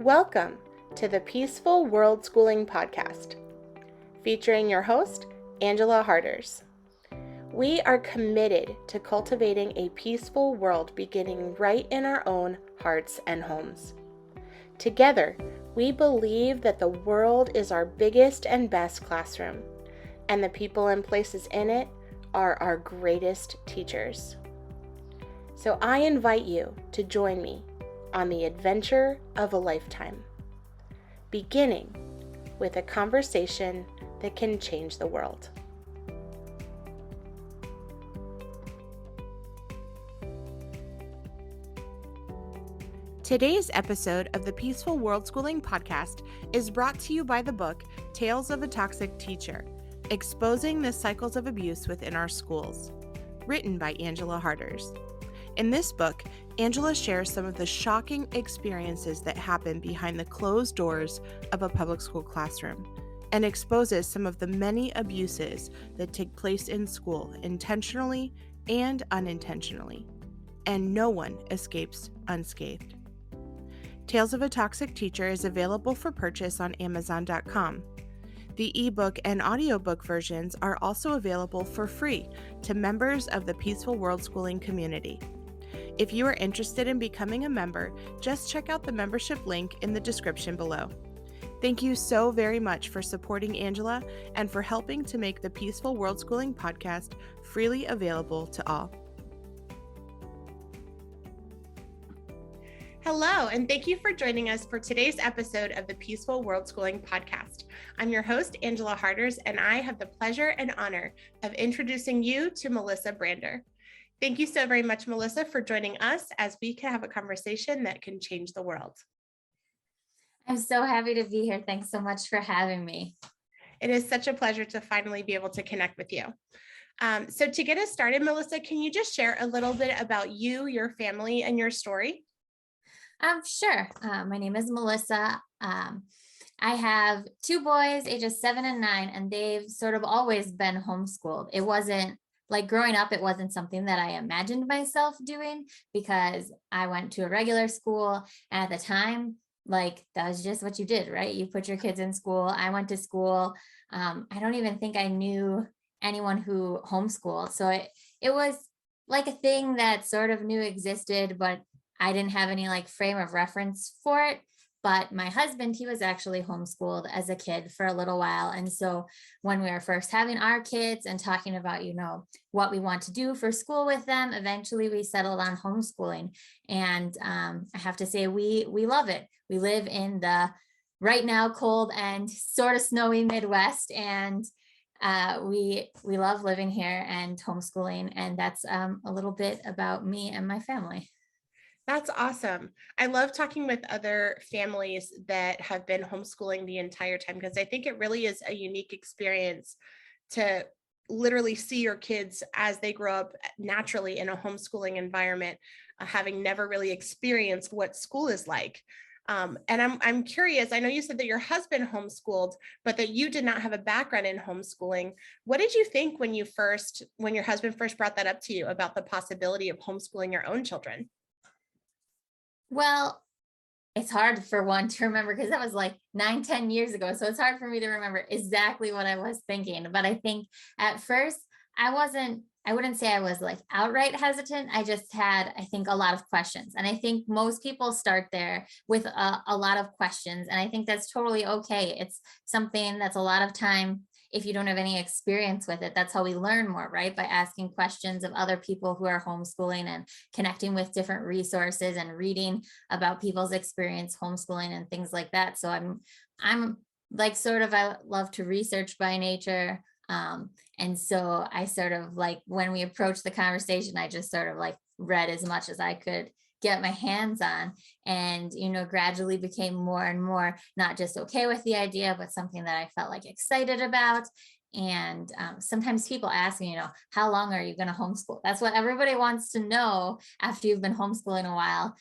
Welcome to the Peaceful World Schooling Podcast, featuring your host, Angela Harders. We are committed to cultivating a peaceful world beginning right in our own hearts and homes. Together, we believe that the world is our biggest and best classroom, and the people and places in it are our greatest teachers. So I invite you to join me on the adventure of a lifetime, beginning with a conversation that can change the world. Today's episode of the Peaceful World Schooling Podcast is brought to you by the book Tales of a Toxic Teacher: Exposing the Cycles of Abuse Within Our Schools, written by Angela Harders. In this book, Angela shares some of the shocking experiences that happen behind the closed doors of a public school classroom and exposes some of the many abuses that take place in school intentionally and unintentionally, and no one escapes unscathed. Tales of a Toxic Teacher is available for purchase on Amazon.com. The ebook and audiobook versions are also available for free to members of the Peaceful World Schooling community. If you are interested in becoming a member, just check out the membership link in the description below. Thank you so very much for supporting Angela and for helping to make the Peaceful World Schooling Podcast freely available to all. Hello, and thank you for joining us for today's episode of the Peaceful World Schooling Podcast. I'm your host, Angela Harders, and I have the pleasure and honor of introducing you to Melissa Brander. Thank you so very much, Melissa, for joining us as we can have a conversation that can change the world. I'm so happy to be here. Thanks so much for having me. It is such a pleasure to finally be able to connect with you. So to get us started, Melissa, can you just share a little bit about you, your family, and your story? Sure. My name is Melissa. I have two boys, ages 7 and 9, and they've sort of always been homeschooled. It wasn't like growing up, it wasn't something that I imagined myself doing because I went to a regular school. And at the time, like that was just what you did, right? You put your kids in school. I went to school. I don't even think I knew anyone who homeschooled. So it was like a thing that sort of knew existed, but I didn't have any like frame of reference for it. But my husband, he was actually homeschooled as a kid for a little while. And so when we were first having our kids and talking about, what we want to do for school with them, eventually we settled on homeschooling. And I have to say, we love it. We live in the right now cold and sort of snowy Midwest. And we love living here and homeschooling. And that's a little bit about me and my family. That's awesome. I love talking with other families that have been homeschooling the entire time because I think it really is a unique experience to literally see your kids as they grow up naturally in a homeschooling environment, having never really experienced what school is like. And I'm curious, I know you said that your husband homeschooled, but that you did not have a background in homeschooling. What did you think when your husband first brought that up to you about the possibility of homeschooling your own children? Well, it's hard for one to remember because that was like 9-10 years ago. So it's hard for me to remember exactly what I was thinking. But I think at first I wouldn't say I was like outright hesitant. I just had, I think, a lot of questions. And I think most people start there with a lot of questions. And I think that's totally okay. It's something that's a lot of time. If you don't have any experience with it, that's how we learn more, right? By asking questions of other people who are homeschooling and connecting with different resources and reading about people's experience homeschooling and things like that. So I'm like I love to research by nature. And so I sort of like when we approached the conversation, I just sort of like read as much as I could get my hands on and, gradually became more and more, not just okay with the idea, but something that I felt like excited about. And sometimes people ask me, how long are you going to homeschool? That's what everybody wants to know after you've been homeschooling a while.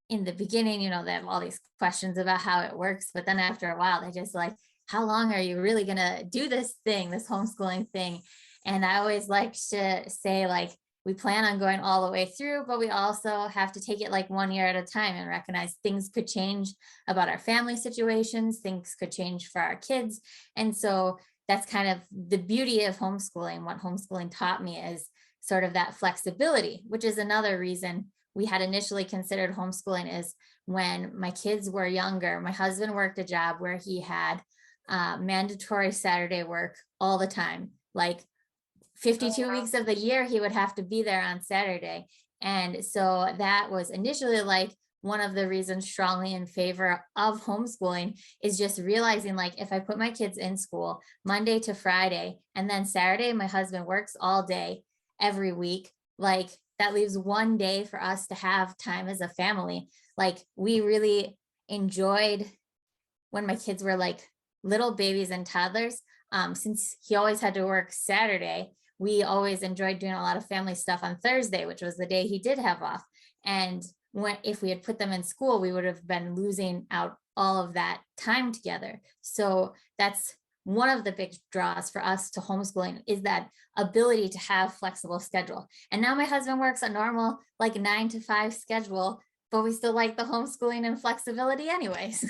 In the beginning, they have all these questions about how it works, but then after a while, they just like, how long are you really going to do this thing, this homeschooling thing? And I always like to say like, we plan on going all the way through, but we also have to take it like 1 year at a time and recognize things could change about our family situations, things could change for our kids. And so that's kind of the beauty of homeschooling. What homeschooling taught me is sort of that flexibility, which is another reason we had initially considered homeschooling. Is when my kids were younger, my husband worked a job where he had mandatory Saturday work all the time. Like 52 weeks of the year, he would have to be there on Saturday. And so that was initially like one of the reasons strongly in favor of homeschooling, is just realizing like, if I put my kids in school Monday to Friday, and then Saturday, my husband works all day every week, like that leaves one day for us to have time as a family. Like we really enjoyed when my kids were like little babies and toddlers. Since he always had to work Saturday, we always enjoyed doing a lot of family stuff on Thursday, which was the day he did have off. And if we had put them in school, we would have been losing out all of that time together. So that's one of the big draws for us to homeschooling, is that ability to have flexible schedule. And now my husband works a normal like 9 to 5 schedule, but we still like the homeschooling and flexibility anyways.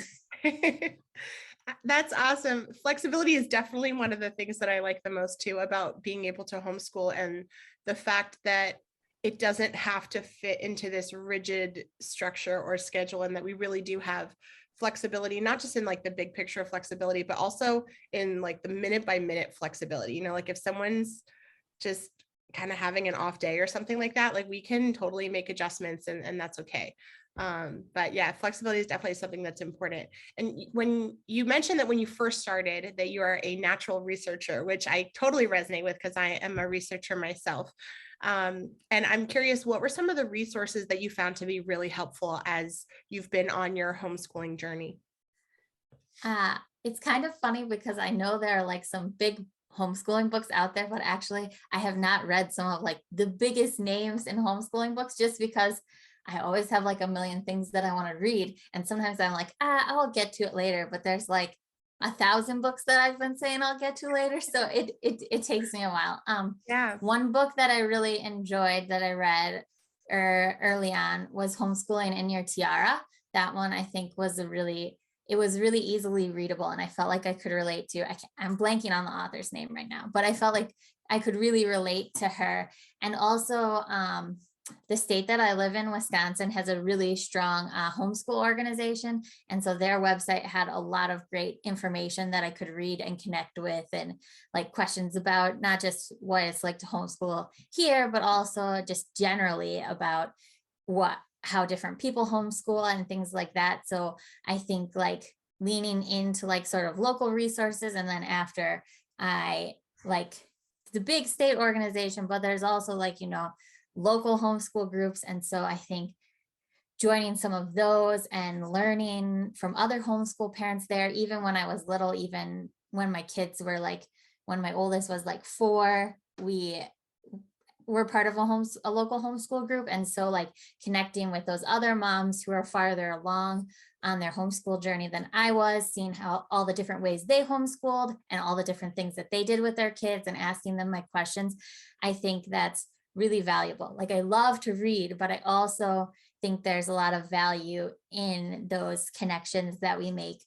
That's awesome. Flexibility is definitely one of the things that I like the most too about being able to homeschool, and the fact that it doesn't have to fit into this rigid structure or schedule, and that we really do have flexibility, not just in like the big picture of flexibility, but also in like the minute by minute flexibility. Like if someone's just kind of having an off day or something like that, like we can totally make adjustments, and that's okay. But yeah, flexibility is definitely something that's important. And when you mentioned that when you first started that you are a natural researcher, which I totally resonate with because I am a researcher myself. And I'm curious, what were some of the resources that you found to be really helpful as you've been on your homeschooling journey? It's kind of funny because I know there are like some big homeschooling books out there, but actually I have not read some of like the biggest names in homeschooling books, just because I always have like a million things that I want to read. And sometimes I'm like, I'll get to it later, but there's like 1,000 books that I've been saying I'll get to later. So it takes me a while. Yeah. One book that I really enjoyed that I read early on was Homeschooling in Your Tiara. That one I think was it was really easily readable, and I felt like I could relate to. I'm blanking on the author's name right now, but I felt like I could really relate to her. And also, the state that I live in, Wisconsin, has a really strong homeschool organization. And so their website had a lot of great information that I could read and connect with, and like questions about not just what it's like to homeschool here, but also just generally about how different people homeschool and things like that. So I think like leaning into like sort of local resources, and then after I like the big state organization, but there's also like, local homeschool groups. And so I think joining some of those and learning from other homeschool parents there, even when I was little, even when my kids were like, when my oldest was like 4, we were part of a local homeschool group. And so like connecting with those other moms who are farther along on their homeschool journey than I was, seeing how all the different ways they homeschooled and all the different things that they did with their kids and asking them my questions, I think that's really valuable. Like I love to read, but I also think there's a lot of value in those connections that we make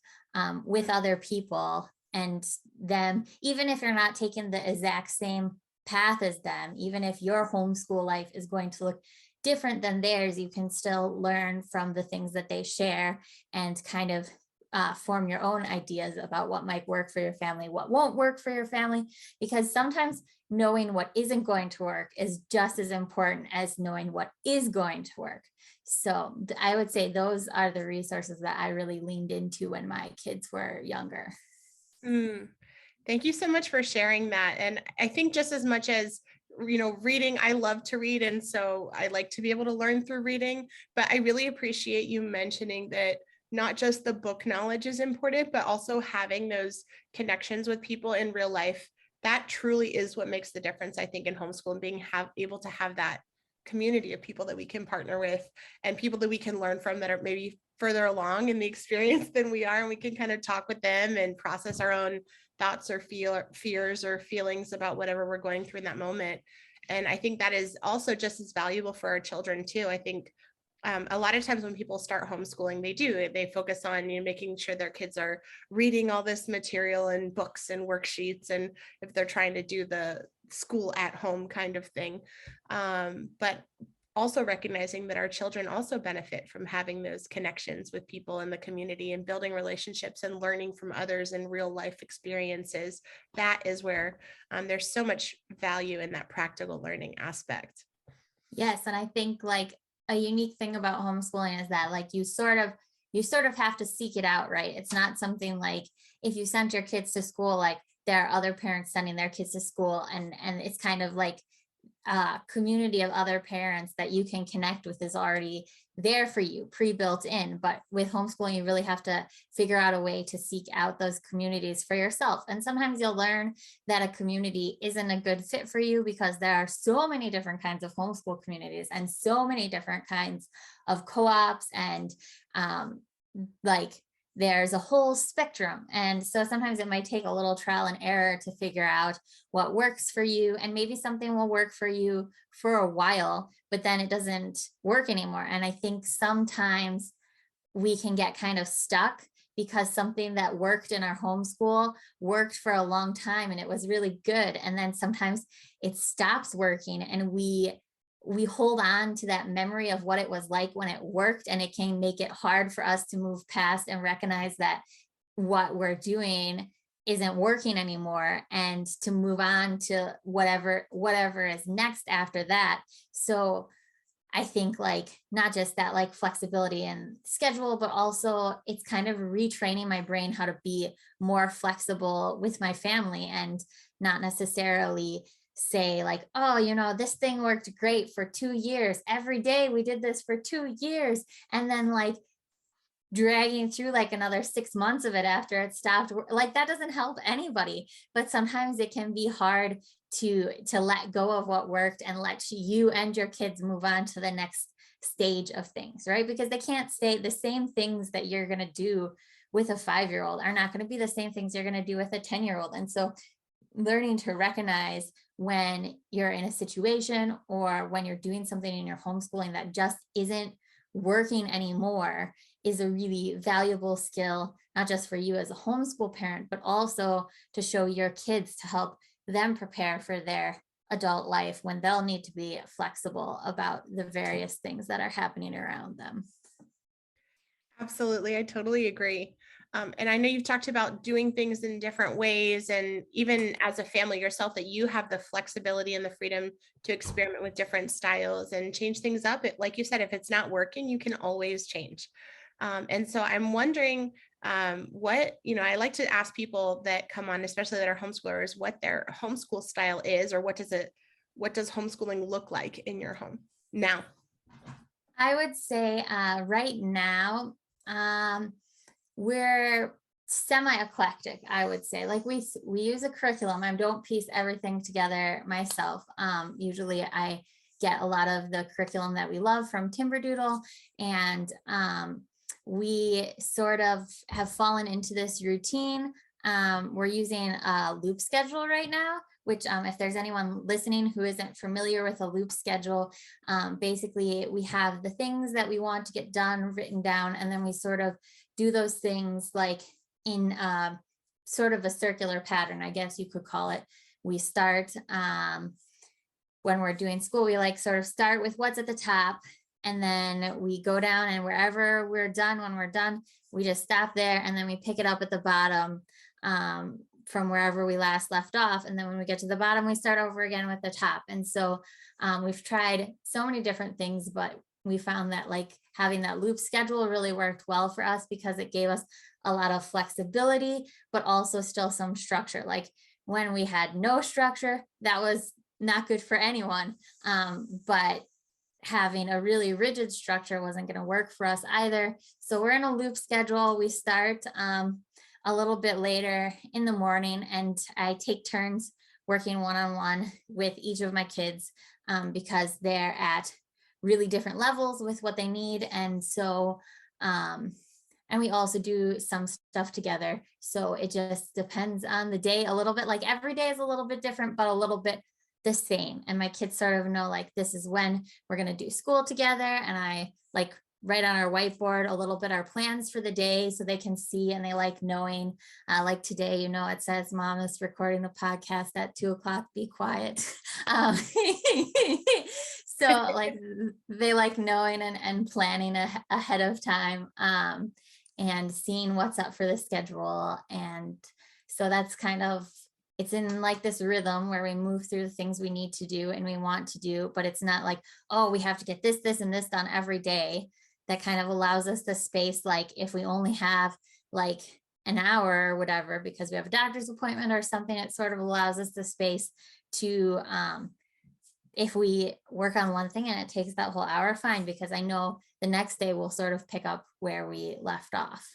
with other people, and them, even if you're not taking the exact same path as them, even if your homeschool life is going to look different than theirs, you can still learn from the things that they share, and kind of form your own ideas about what might work for your family, what won't work for your family, because sometimes knowing what isn't going to work is just as important as knowing what is going to work. So I would say those are the resources that I really leaned into when my kids were younger. Thank you so much for sharing that. And I think just as much as, reading, I love to read. And so I like to be able to learn through reading, but I really appreciate you mentioning that not just the book knowledge is important, but also having those connections with people in real life. That truly is what makes the difference, I think, in homeschool, and being able to have that community of people that we can partner with, and people that we can learn from that are maybe further along in the experience than we are. And we can kind of talk with them and process our own thoughts or fears or feelings about whatever we're going through in that moment. And I think that is also just as valuable for our children too. I think a lot of times when people start homeschooling, they focus on, making sure their kids are reading all this material and books and worksheets, and if they're trying to do the school at home kind of thing. But also recognizing that our children also benefit from having those connections with people in the community and building relationships and learning from others in real life experiences. That is where there's so much value in that practical learning aspect. Yes, and I think like a unique thing about homeschooling is that like you sort of have to seek it out, right? It's not something like if you sent your kids to school, like there are other parents sending their kids to school, and it's kind of like community of other parents that you can connect with is already there for you, pre-built in. But with homeschooling, you really have to figure out a way to seek out those communities for yourself. And sometimes you'll learn that a community isn't a good fit for you because there are so many different kinds of homeschool communities and so many different kinds of co-ops and like there's a whole spectrum. And so sometimes it might take a little trial and error to figure out what works for you. And maybe something will work for you for a while, but then it doesn't work anymore. And I think sometimes we can get kind of stuck because something that worked in our homeschool worked for a long time and it was really good. And then sometimes it stops working and we hold on to that memory of what it was like when it worked, and it can make it hard for us to move past and recognize that what we're doing isn't working anymore and to move on to whatever is next after that. So I think like not just that like flexibility and schedule, but also it's kind of retraining my brain how to be more flexible with my family and not necessarily say like, oh, this thing worked great for 2 years. Every day we did this for 2 years. And then like dragging through like another 6 months of it after it stopped, like that doesn't help anybody. But sometimes it can be hard to let go of what worked and let you and your kids move on to the next stage of things, right? Because they can't stay the same things that you're going to do with a 5-year-old are not going to be the same things you're going to do with a 10-year-old. And so learning to recognize when you're in a situation or when you're doing something in your homeschooling that just isn't working anymore is a really valuable skill, not just for you as a homeschool parent, but also to show your kids to help them prepare for their adult life when they'll need to be flexible about the various things that are happening around them. Absolutely. I totally agree. And I know you've talked about doing things in different ways, and even as a family yourself, that you have the flexibility and the freedom to experiment with different styles and change things up. Like you said, if it's not working, you can always change. And so I'm wondering I like to ask people that come on, especially that are homeschoolers, what their homeschool style is, or what does homeschooling look like in your home now? I would say right now, we're semi-eclectic, I would say. Like we use a curriculum. I don't piece everything together myself. Usually I get a lot of the curriculum that we love from Timberdoodle, and we sort of have fallen into this routine. We're using a loop schedule right now, which if there's anyone listening who isn't familiar with a loop schedule, basically we have the things that we want to get done written down, and then we sort of do those things like in sort of a circular pattern, I guess you could call it. We start when we're doing school, we like sort of start with what's at the top, and then we go down, and wherever we're done, when we're done, we just stop there, and then we pick it up at the bottom from wherever we last left off. And then when we get to the bottom, we start over again with the top. And so we've tried so many different things, but we found that like having that loop schedule really worked well for us because it gave us a lot of flexibility, but also still some structure. Like when we had no structure, that was not good for anyone. But having a really rigid structure wasn't going to work for us either. So we're in a loop schedule. We start a little bit later in the morning, and I take turns working one-on-one with each of my kids because they're at really different levels with what they need. And so, and we also do some stuff together. So it just depends on the day a little bit. Like every day is a little bit different, but a little bit the same. And my kids sort of know like this is when we're going to do school together. And I like write on our whiteboard a little bit our plans for the day so they can see, and they like knowing, like today, it says mom is recording the podcast at 2 o'clock, be quiet. um, so like they like knowing and planning ahead of time, and seeing what's up for the schedule. And so that's kind of, it's in like this rhythm where we move through the things we need to do and we want to do, but it's not like, oh, we have to get this, and this done every day. That kind of allows us the space, like if we only have like an hour or whatever, because we have a doctor's appointment or something, it sort of allows us the space to, if we work on one thing and it takes that whole hour, fine, because I know the next day we'll sort of pick up where we left off.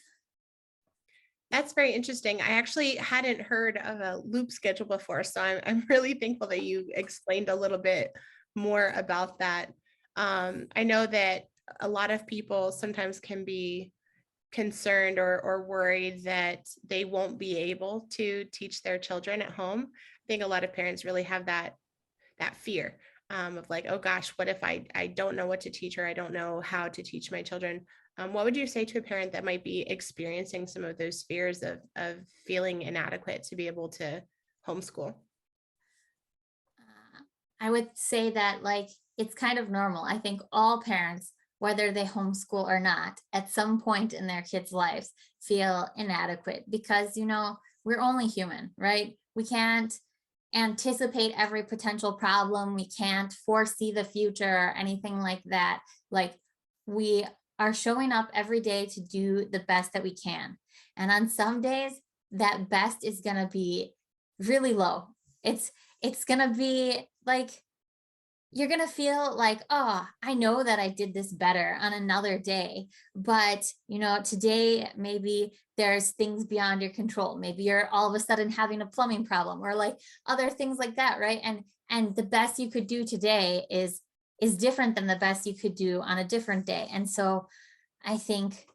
That's very interesting. I actually hadn't heard of a loop schedule before, so I'm really thankful that you explained a little bit more about that. I know that a lot of people sometimes can be concerned or worried that they won't be able to teach their children at home. I think a lot of parents really have that fear of like, oh gosh, what if I don't know what to teach, or I don't know how to teach my children? What would you say to a parent that might be experiencing some of those fears of feeling inadequate to be able to homeschool? I would say that like it's kind of normal. I think all parents, whether they homeschool or not, at some point in their kids' lives feel inadequate because, we're only human, right? We can't anticipate every potential problem. We can't foresee the future or anything like that. Like we are showing up every day to do the best that we can. And on some days, that best is going to be really low. It's going to be like, you're going to feel like, oh, I know that I did this better on another day. But, today, maybe there's things beyond your control. Maybe you're all of a sudden having a plumbing problem or like other things like that. Right. And the best you could do today is different than the best you could do on a different day. And so I think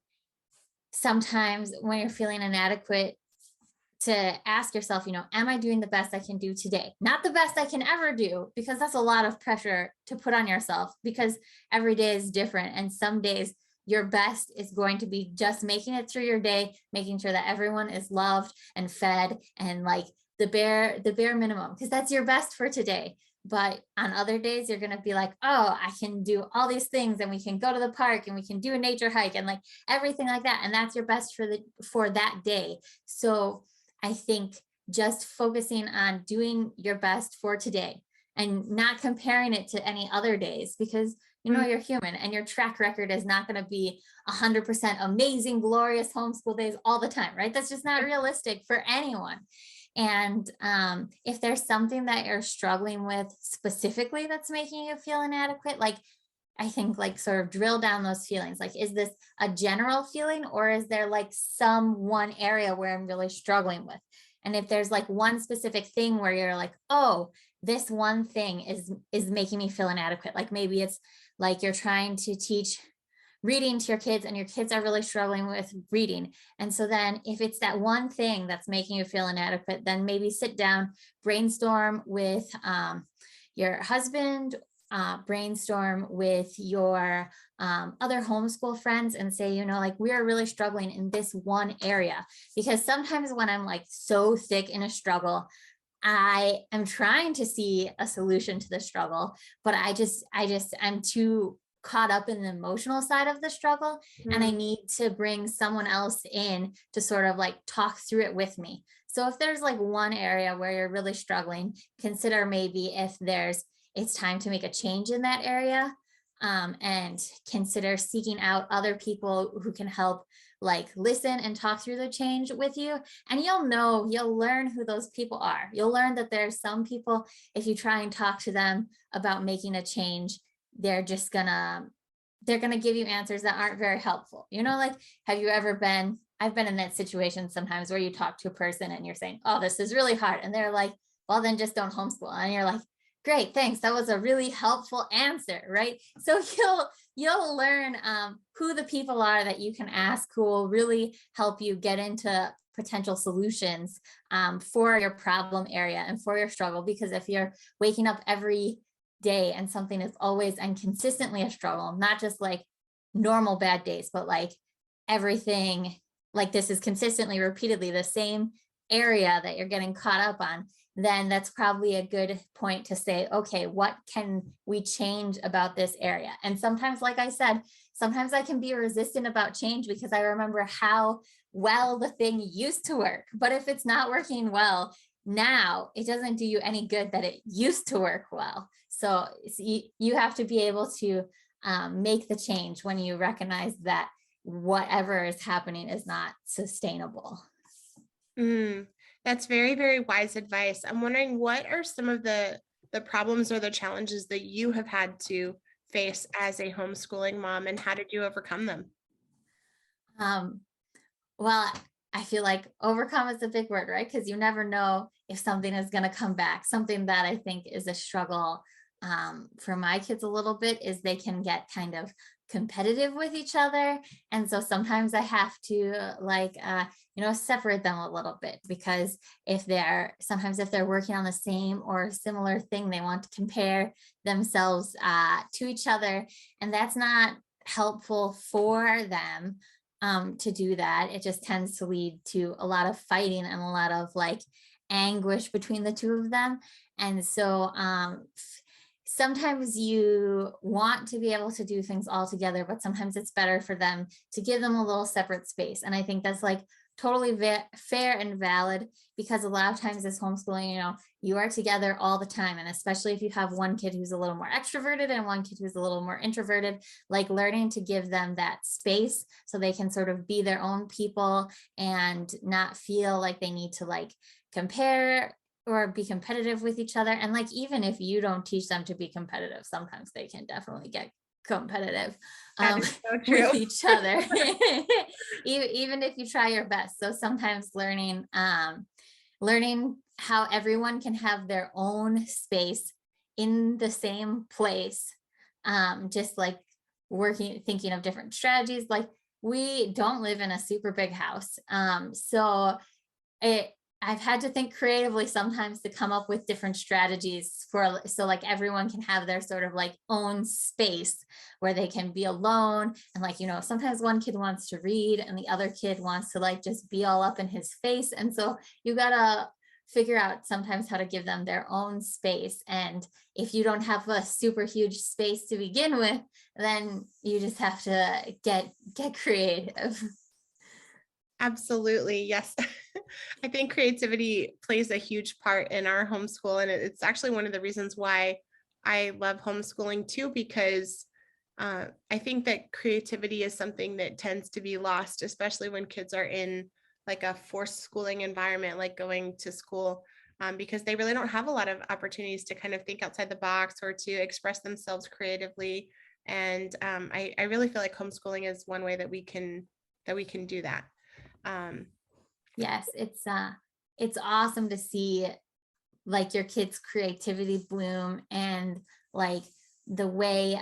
sometimes when you're feeling inadequate, to ask yourself, am I doing the best I can do today? Not the best I can ever do, because that's a lot of pressure to put on yourself, because every day is different. And some days your best is going to be just making it through your day, making sure that everyone is loved and fed and like the bare minimum, because that's your best for today. But on other days, you're going to be like, oh, I can do all these things, and we can go to the park and we can do a nature hike and like everything like that. And that's your best for that day. So I think just focusing on doing your best for today and not comparing it to any other days, because you're human and your track record is not going to be 100% amazing, glorious homeschool days all the time, right? That's just not realistic for anyone. And if there's something that you're struggling with specifically that's making you feel inadequate, like I think like sort of drill down those feelings. Like, is this a general feeling, or is there like some one area where I'm really struggling with? And if there's like one specific thing where you're like, oh, this one thing is making me feel inadequate. Like maybe it's like you're trying to teach reading to your kids and your kids are really struggling with reading. And so then if it's that one thing that's making you feel inadequate, then maybe sit down, brainstorm with your husband, brainstorm with your other homeschool friends and say, like we are really struggling in this one area. Because sometimes when I'm like so thick in a struggle, I am trying to see a solution to the struggle, but I'm too caught up in the emotional side of the struggle. And I need to bring someone else in to sort of like talk through it with me. So if there's like one area where you're really struggling, consider maybe if it's time to make a change in that area, and consider seeking out other people who can help like listen and talk through the change with you. And you'll learn who those people are. You'll learn that there's some people, if you try and talk to them about making a change, they're gonna give you answers that aren't very helpful. Like, have you ever been, I've been in that situation sometimes where you talk to a person and you're saying, oh, this is really hard. And they're like, well, then just don't homeschool. And you're like, great, thanks. That was a really helpful answer, right? So you'll learn who the people are that you can ask, who will really help you get into potential solutions for your problem area and for your struggle. Because if you're waking up every day and something is always and consistently a struggle, not just like normal bad days, but like everything like this is consistently, repeatedly the same area that you're getting caught up on, then that's probably a good point to say, okay, what can we change about this area? And sometimes, like I said, sometimes I can be resistant about change because I remember how well the thing used to work. But if it's not working well now, it doesn't do you any good that it used to work well. So you have to be able to make the change when you recognize that whatever is happening is not sustainable. That's very, very wise advice. I'm wondering, what are some of the problems or the challenges that you have had to face as a homeschooling mom, and how did you overcome them? Well, I feel like overcome is a big word, right? Because you never know if something is going to come back. Something that I think is a struggle for my kids a little bit is they can get kind of competitive with each other. And so sometimes I have to separate them a little bit, because if they're working on the same or similar thing, they want to compare themselves to each other. And that's not helpful for them to do that. It just tends to lead to a lot of fighting and a lot of like anguish between the two of them. And so sometimes you want to be able to do things all together, but sometimes it's better for them to give them a little separate space. And I think that's like totally fair and valid, because a lot of times as homeschooling, you are together all the time. And especially if you have one kid who's a little more extroverted and one kid who's a little more introverted, like learning to give them that space so they can sort of be their own people and not feel like they need to like compare or be competitive with each other. And like, even if you don't teach them to be competitive, sometimes they can definitely get competitive with each other, even if you try your best. So sometimes learning how everyone can have their own space in the same place, just like thinking of different strategies. Like, we don't live in a super big house. I've had to think creatively sometimes to come up with different strategies so like everyone can have their sort of like own space where they can be alone. And like, sometimes one kid wants to read and the other kid wants to like just be all up in his face. And so you gotta figure out sometimes how to give them their own space. And if you don't have a super huge space to begin with, then you just have to get creative. Absolutely. Yes. I think creativity plays a huge part in our homeschool. And it's actually one of the reasons why I love homeschooling too, because I think that creativity is something that tends to be lost, especially when kids are in like a forced schooling environment, like going to school, because they really don't have a lot of opportunities to kind of think outside the box or to express themselves creatively. And I really feel like homeschooling is one way that we can do that. Yes, it's awesome to see like your kids' creativity bloom, and like the way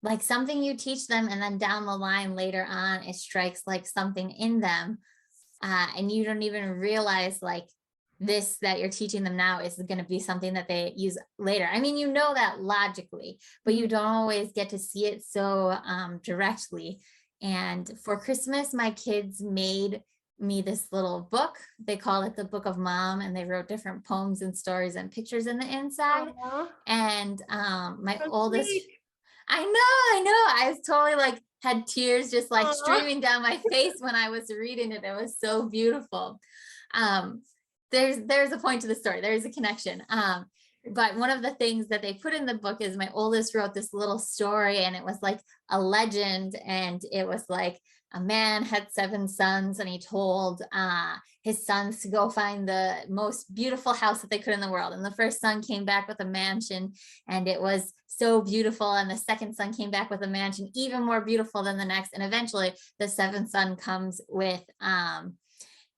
like something you teach them and then down the line later on it strikes like something in them, and you don't even realize like this that you're teaching them now is going to be something that they use later. I mean, that logically, but you don't always get to see it so directly. And for Christmas, my kids made me this little book. They called it the Book of Mom, and they wrote different poems and stories and pictures in the inside. Aww. And my So oldest, sweet. I know, I was totally like had tears just like Aww. streaming down my face when I was reading it. It was so beautiful. There's a point to the story. There's a connection. But one of the things that they put in the book is my oldest wrote this little story, and it was like a legend. And it was like a man had 7 sons, and he told his sons to go find the most beautiful house that they could in the world. And the first son came back with a mansion, and it was so beautiful. And the second son came back with a mansion even more beautiful than the next. And eventually the 7th son comes with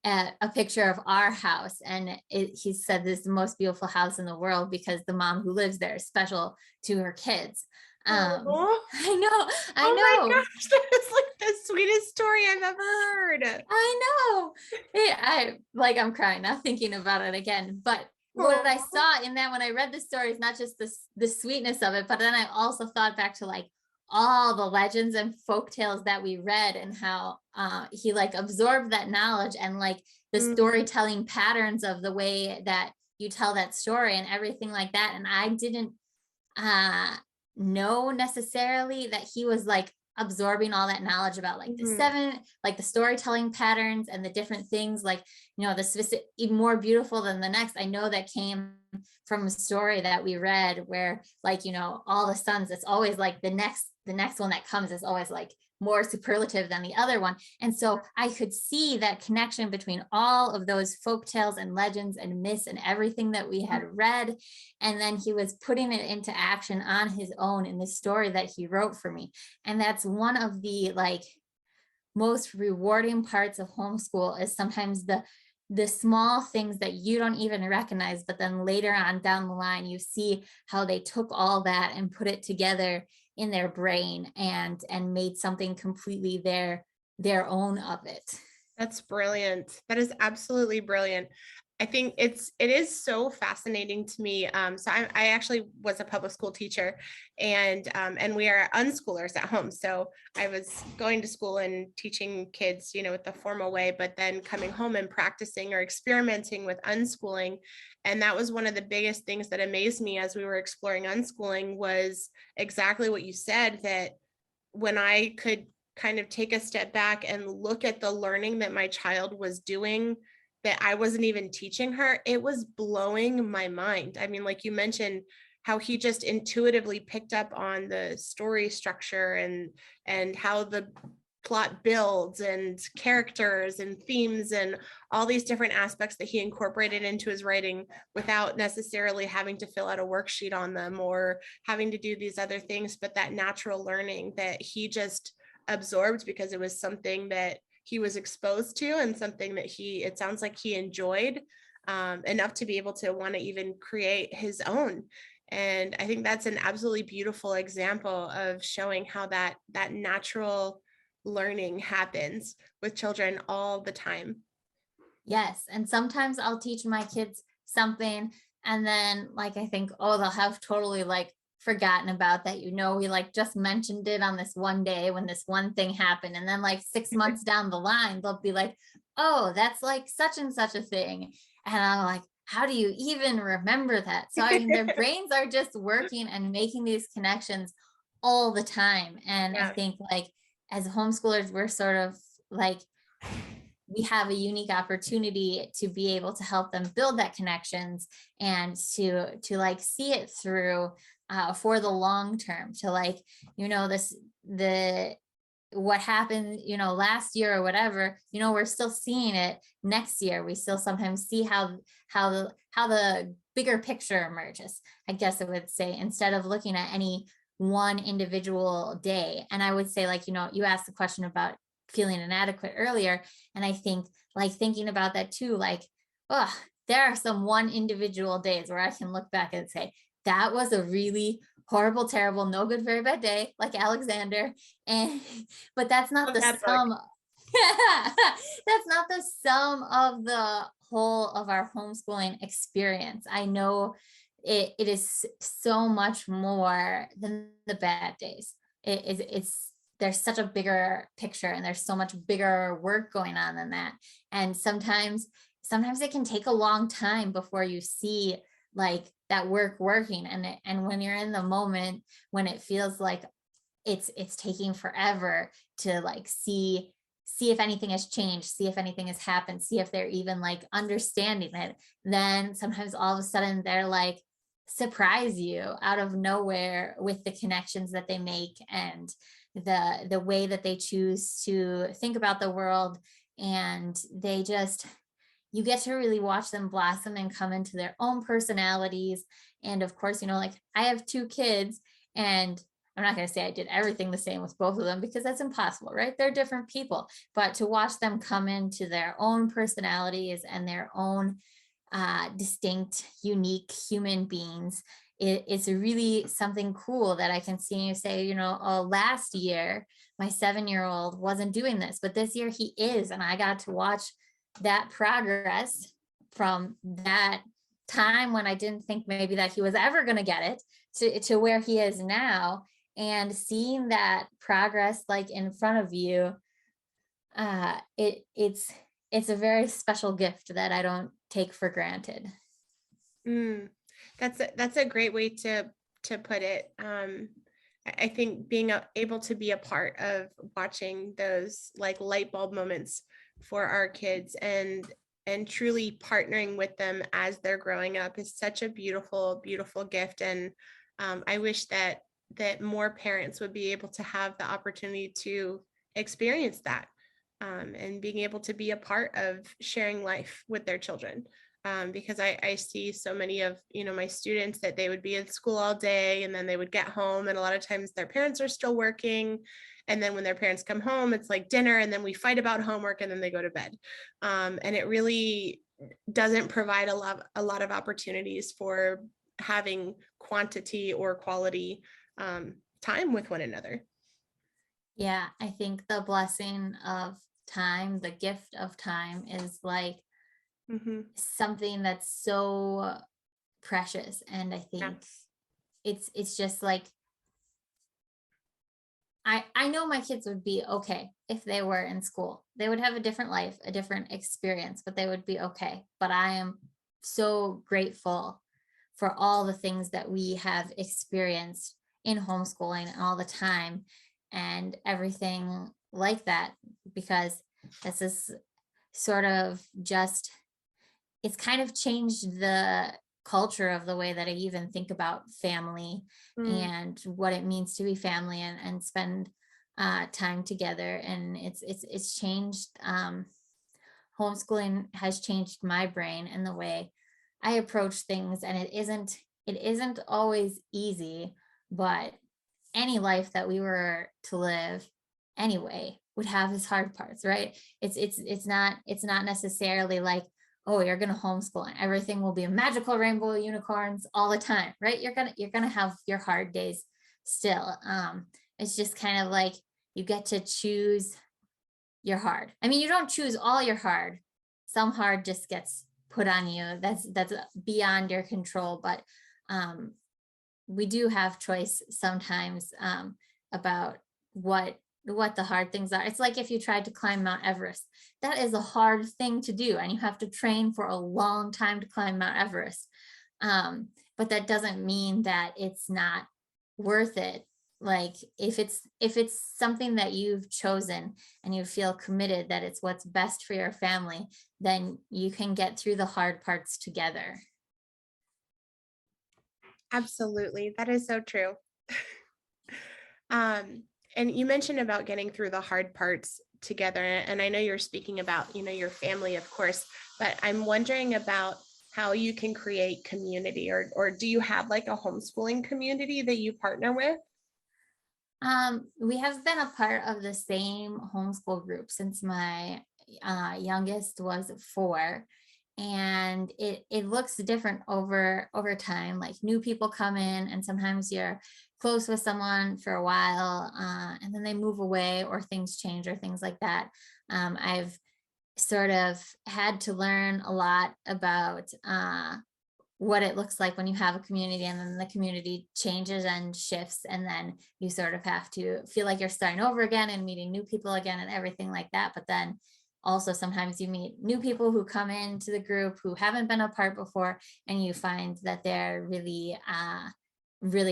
a picture of our house, and he said this is the most beautiful house in the world because the mom who lives there is special to her kids. I know. Oh my gosh, that is like the sweetest story I've ever heard. I know. I'm crying now thinking about it again. But what I Aw. saw in that when I read the story is not just the sweetness of it, but then I also thought back to like all the legends and folk tales that we read and how he like absorbed that knowledge and like the Mm, storytelling patterns of the way that you tell that story and everything like that. And I didn't uh know necessarily that he was like absorbing all that knowledge about like the mhm, seven, like the storytelling patterns and the different things, like the specific even more beautiful than the next. I know that came from a story that we read where like all the sons, it's always like the next one that comes is always like more superlative than the other one. And so I could see that connection between all of those folk tales and legends and myths and everything that we had read. And then he was putting it into action on his own in the story that he wrote for me. And that's one of the like most rewarding parts of homeschool is sometimes the small things that you don't even recognize, but then later on down the line you see how they took all that and put it together in their brain and made something completely their own of it. that's brilliant. That is absolutely brilliant. I think it is so fascinating to me. So I actually was a public school teacher, and we are unschoolers at home. So I was going to school and teaching kids, with the formal way, but then coming home and practicing or experimenting with unschooling. And that was one of the biggest things that amazed me as we were exploring unschooling was exactly what you said, that when I could kind of take a step back and look at the learning that my child was doing that I wasn't even teaching her, it was blowing my mind. I mean, like you mentioned, how he just intuitively picked up on the story structure and how the plot builds and characters and themes and all these different aspects that he incorporated into his writing without necessarily having to fill out a worksheet on them or having to do these other things, but that natural learning that he just absorbed because it was something that he was exposed to and something that it sounds like he enjoyed enough to be able to want to even create his own. And I think that's an absolutely beautiful example of showing how that natural learning happens with children all the time. Yes. And sometimes I'll teach my kids something and then like I think, oh, they'll have totally like forgotten about that. We like just mentioned it on this one day when this one thing happened. And then like 6 months down the line, they'll be like, oh, that's like such and such a thing. And I'm like, how do you even remember that? So I mean, their brains are just working and making these connections all the time. And I Yeah. think like as homeschoolers, we're sort of like we have a unique opportunity to be able to help them build that connections and to like see it through for the long term, to like this the what happened last year or whatever, we're still seeing it next year. We still sometimes see how the bigger picture emerges, I guess I would say, instead of looking at any one individual day. And I would say, like, you asked the question about feeling inadequate earlier, and I think like thinking about that too, like, oh, there are some one individual days where I can look back and say that was a really horrible, terrible, no good, very bad day, like Alexander. And but that's not Love the that book. sum. That's not the sum of the whole of our homeschooling experience. I know it is so much more than the bad days. It's there's such a bigger picture and there's so much bigger work going on than that. And sometimes it can take a long time before you see like that work working. And when you're in the moment, when it feels like it's taking forever to like see if anything has changed, see if anything has happened, see if they're even like understanding it, then sometimes all of a sudden they're like surprise you out of nowhere with the connections that they make and the way that they choose to think about the world. And they just you get to really watch them blossom and come into their own personalities. And of course, like I have two kids, and I'm not going to say I did everything the same with both of them because that's impossible, right? They're different people. But to watch them come into their own personalities and their own distinct, unique human beings it's really something cool that I can see you say, oh, last year my 7-year-old wasn't doing this, but this year he is. And I got to watch that progress from that time when I didn't think maybe that he was ever going to get it to where he is now. And seeing that progress like in front of you, it's a very special gift that I don't take for granted. Mm, that's a great way to put it. I think being able to be a part of watching those like light bulb moments for our kids and truly partnering with them as they're growing up is such a beautiful, beautiful gift. And I wish that more parents would be able to have the opportunity to experience that, and being able to be a part of sharing life with their children. Because I see so many of, my students that they would be in school all day and then they would get home, and a lot of times their parents are still working. And then when their parents come home, it's like dinner, and then we fight about homework, and then they go to bed. And it really doesn't provide a lot of opportunities for having quantity or quality time with one another. Yeah, I think the blessing of time, the gift of time is like Mm-hmm. something that's so precious. And I Yeah. think it's just like I know my kids would be okay if they were in school. They would have a different life, a different experience, but they would be okay. But I am so grateful for all the things that we have experienced in homeschooling all the time and everything like that, because this is sort of just, it's kind of changed the culture of the way that I even think about family Mm, and what it means to be family and spend time together. And it's changed. Homeschooling has changed my brain and the way I approach things. And it isn't always easy, but any life that we were to live anyway would have its hard parts, right? It's not necessarily like, oh, you're gonna homeschool and everything will be a magical rainbow unicorns all the time, right? You're gonna have your hard days still. It's just kind of like you get to choose your hard. I mean, you don't choose all your hard. Some hard just gets put on you. That's beyond your control, but um we do have choice sometimes, about what the hard things are. It's like if you tried to climb Mount Everest. That is a hard thing to do, and you have to train for a long time to climb Mount Everest. But that doesn't mean that it's not worth it. Like if it's something that you've chosen and you feel committed that it's what's best for your family, then you can get through the hard parts together. absolutely. That is so true. Um, and you mentioned about getting through the hard parts together. And I know you're speaking about, your family, of course, but I'm wondering about how you can create community, or do you have like a homeschooling community that you partner with? We have been a part of the same homeschool group since my youngest was 4, and it looks different over time. Like new people come in, and sometimes you're close with someone for a while, and then they move away, or things change, or things like that. I've sort of had to learn a lot about what it looks like when you have a community and then the community changes and shifts, and then you sort of have to feel like you're starting over again and meeting new people again and everything like that. But then also sometimes you meet new people who come into the group who haven't been a part before, and you find that they're really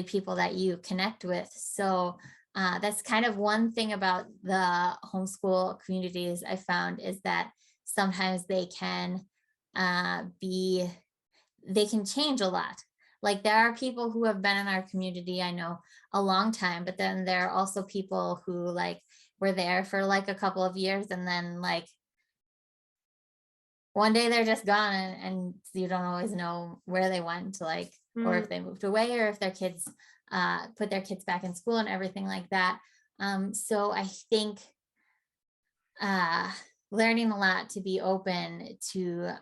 people that you connect with. So that's kind of one thing about the homeschool communities I found, is that sometimes be they can change a lot. Like there are people who have been in our community, I know, a long time, but then there are also people who like were there for like a couple of years, and then like one day they're just gone, and you don't always know where they went, like, or Mm, if they moved away, or if their kids put their kids back in school and everything like that. So I think uh learning a lot to be open to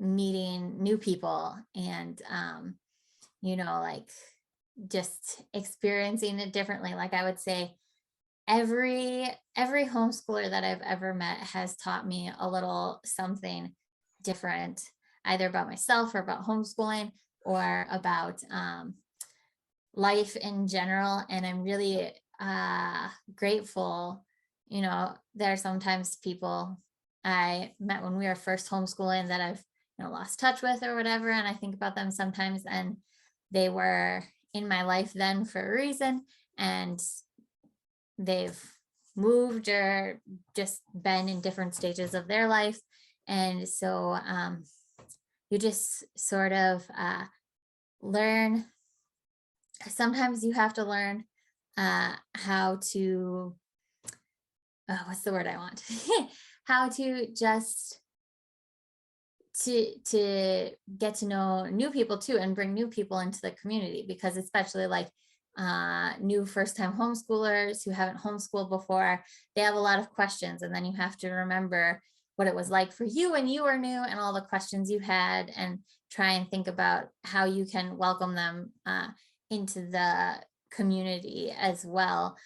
meeting new people, and like just experiencing it differently. Like I would say every homeschooler that I've ever met has taught me a little something different, either about myself or about homeschooling or about life in general. And I'm really grateful. There are sometimes people I met when we were first homeschooling that I've lost touch with or whatever, and I think about them sometimes, and they were in my life then for a reason, and they've moved or just been in different stages of their life. And so you just sort of learn. Sometimes you have to learn how to, what's the word I want? How to just to get to know new people too, and bring new people into the community, because especially like new first time homeschoolers who haven't homeschooled before, they have a lot of questions, and then you have to remember what it was like for you when you were new and all the questions you had, and try and think about how you can welcome them into the community as well.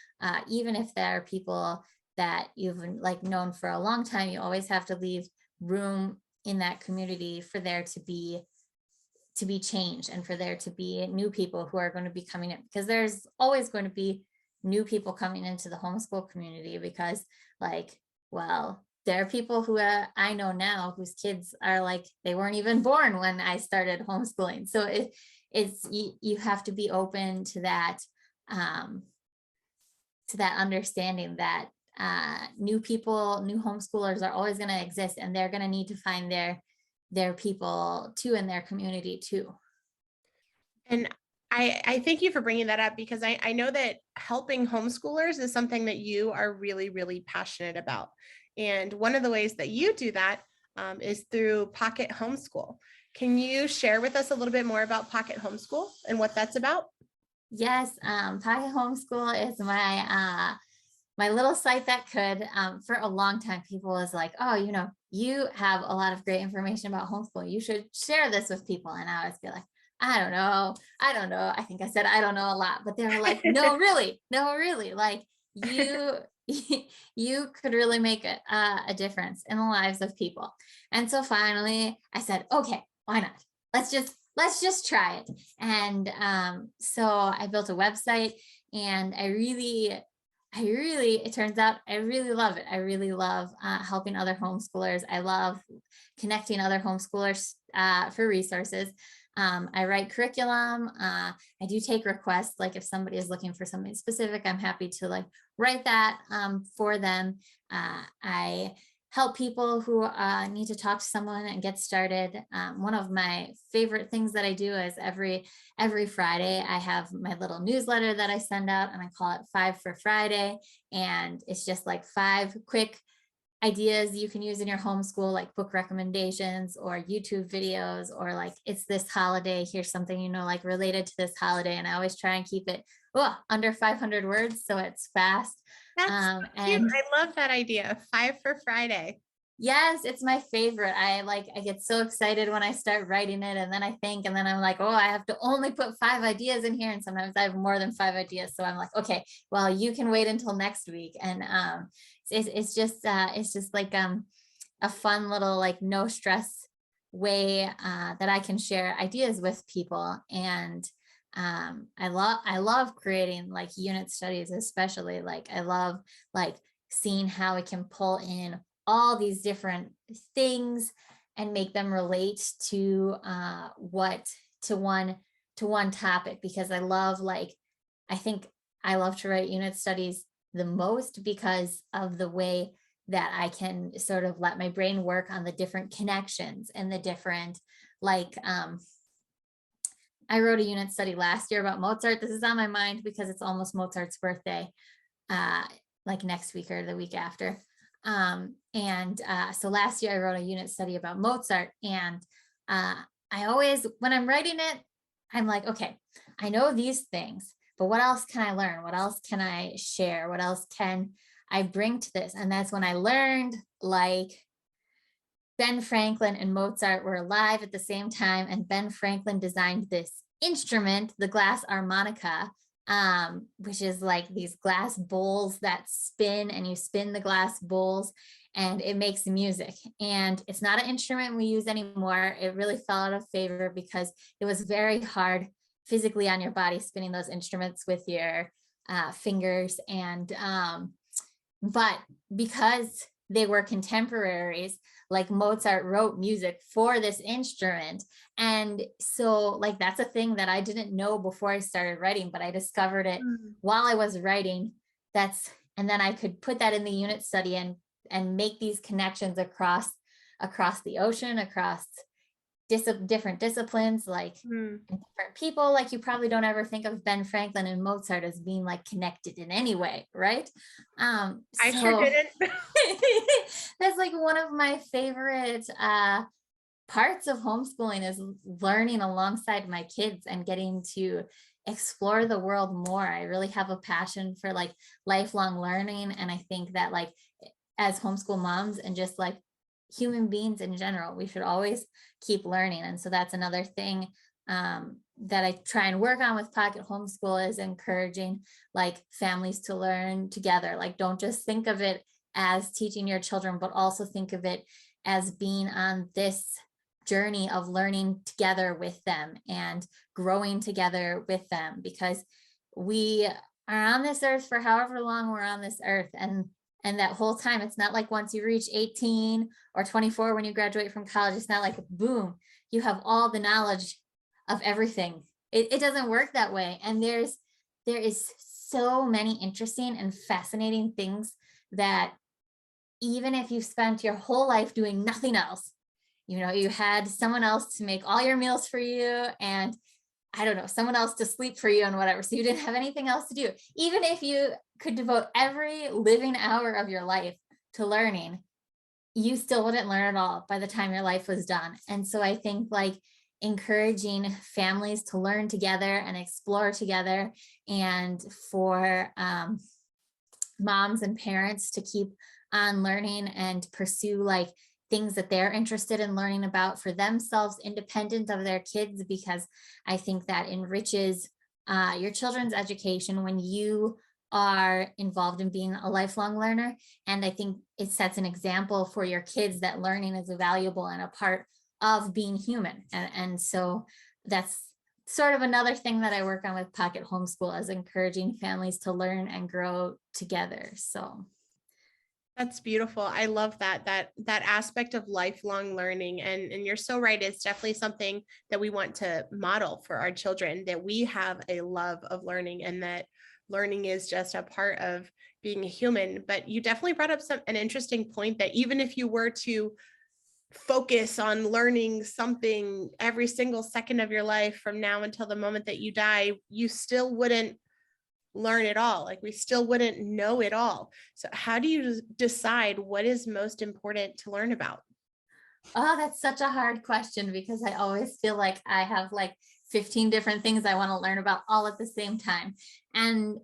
Even if there are people that you've like known for a long time, you always have to leave room in that community for there to be change, and for there to be new people who are going to be coming in, because there's always going to be new people coming into the homeschool community, because there are people who I know now whose kids are like, they weren't even born when I started homeschooling. So it's you have to be open to that understanding that new people, new homeschoolers are always going to exist, and they're going to need to find their people too in their community too. And I thank you for bringing that up, because I know that helping homeschoolers is something that you are really, really passionate about. And one of the ways that you do that is through Pocket Homeschool. Can you share with us a little bit more about Pocket Homeschool and what that's about? Yes, Pocket Homeschool is my little site that could, for a long time, people was like, oh, you have a lot of great information about homeschooling. You should share this with people. And I always be like, I don't know. I think I said, I don't know a lot, but they were like, no, really, like you, you could really make a difference in the lives of people. And so finally I said, okay, why not? Let's just try it. And so I built a website, and it turns out I really love it. I really love helping other homeschoolers. I love connecting other homeschoolers for resources. I write curriculum. I do take requests. Like if somebody is looking for something specific, I'm happy to like write that for them. I help people who need to talk to someone and get started. One of my favorite things that I do is every Friday, I have my little newsletter that I send out, and I call it 5 for Friday. And it's just like 5 quick ideas you can use in your homeschool, like book recommendations or YouTube videos, or like, it's this holiday, here's something, like related to this holiday. And I always try and keep it under 500 words, so it's fast. That's so cute. And I love that idea. 5 for Friday. yes, it's my favorite. I get so excited when I start writing it, and then I think, and then I'm like, oh, I have to only put 5 ideas in here. And sometimes I have more than 5 ideas. So I'm like, okay, well, you can wait until next week. And it's just like a fun little like no stress way that I can share ideas with people. And I love creating like unit studies, especially like I love like seeing how it can pull in all these different things and make them relate to one topic, because I think I love to write unit studies the most because of the way that I can sort of let my brain work on the different connections and the different I wrote a unit study last year about Mozart. This is on my mind because it's almost Mozart's birthday, like next week or the week after. So last year I wrote a unit study about Mozart, and I always, when I'm writing it, I'm like, okay, I know these things, but what else can I learn? What else can I share? What else can I bring to this? And that's when I learned like Ben Franklin and Mozart were alive at the same time, and Ben Franklin designed this instrument, the glass harmonica, which is like these glass bowls that spin, and you spin the glass bowls and it makes music. And it's not an instrument we use anymore. It really fell out of favor because it was very hard physically on your body spinning those instruments with your fingers. And but because they were contemporaries, like Mozart wrote music for this instrument. And so like that's a thing that I didn't know before I started writing, but I discovered it Mm. while I was writing. And then I could put that in the unit study and make these connections across the ocean, across different disciplines, like Mm. and different people. Like you probably don't ever think of Ben Franklin and Mozart as being like connected in any way, right? I sure So didn't. that's like one of my favorite parts of homeschooling, is learning alongside my kids and getting to explore the world more. I really have a passion for like lifelong learning, and I think that like as homeschool moms and just like human beings in general, we should always keep learning. And so that's another thing that I try and work on with Pocket Homeschool, is encouraging like families to learn together. Like don't just think of it as teaching your children, but also think of it as being on this journey of learning together with them and growing together with them, because we are on this earth for however long we're on this earth. And that whole time, it's not like once you reach 18 or 24 when you graduate from college, it's not like boom, you have all the knowledge of everything. It doesn't work that way. And there is so many interesting and fascinating things that even if you've spent your whole life doing nothing else, you had someone else to make all your meals for you, and I don't know, someone else to sleep for you and whatever. So you didn't have anything else to do. Even if you could devote every living hour of your life to learning, you still wouldn't learn it all by the time your life was done. And so I think like encouraging families to learn together and explore together, and for moms and parents to keep on learning and pursue like things that they're interested in learning about for themselves, independent of their kids, because I think that enriches your children's education when you are involved in being a lifelong learner. And I think it sets an example for your kids that learning is valuable and a part of being human. And so that's sort of another thing that I work on with Pocket Homeschool, is encouraging families to learn and grow together. So That's beautiful. I love that aspect of lifelong learning. And you're so right. It's definitely something that we want to model for our children, that we have a love of learning and that learning is just a part of being a human. But you definitely brought up an interesting point, that even if you were to focus on learning something every single second of your life from now until the moment that you die, you still wouldn't learn it all. Like we still wouldn't know it all. So how do you decide what is most important to learn about? oh, that's such a hard question, because I always feel like I have like 15 different things I want to learn about all at the same time. And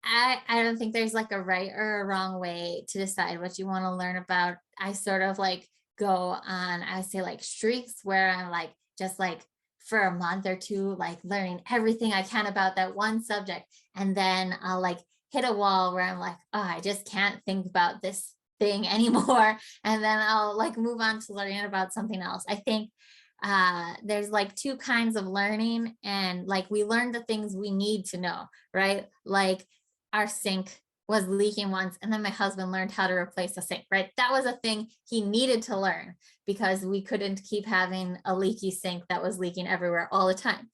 I don't think there's like a right or a wrong way to decide what you want to learn about. I sort of like go on, I would say like streaks, where I'm like just like for a month or two, like learning everything I can about that one subject. And then I'll like hit a wall where I'm like, oh, I just can't think about this thing anymore. And then I'll like move on to learning about something else. I think there's like two kinds of learning, and like we learn the things we need to know, right? Like our sink was leaking once, and then my husband learned how to replace the sink, right? That was a thing he needed to learn, because we couldn't keep having a leaky sink that was leaking everywhere all the time.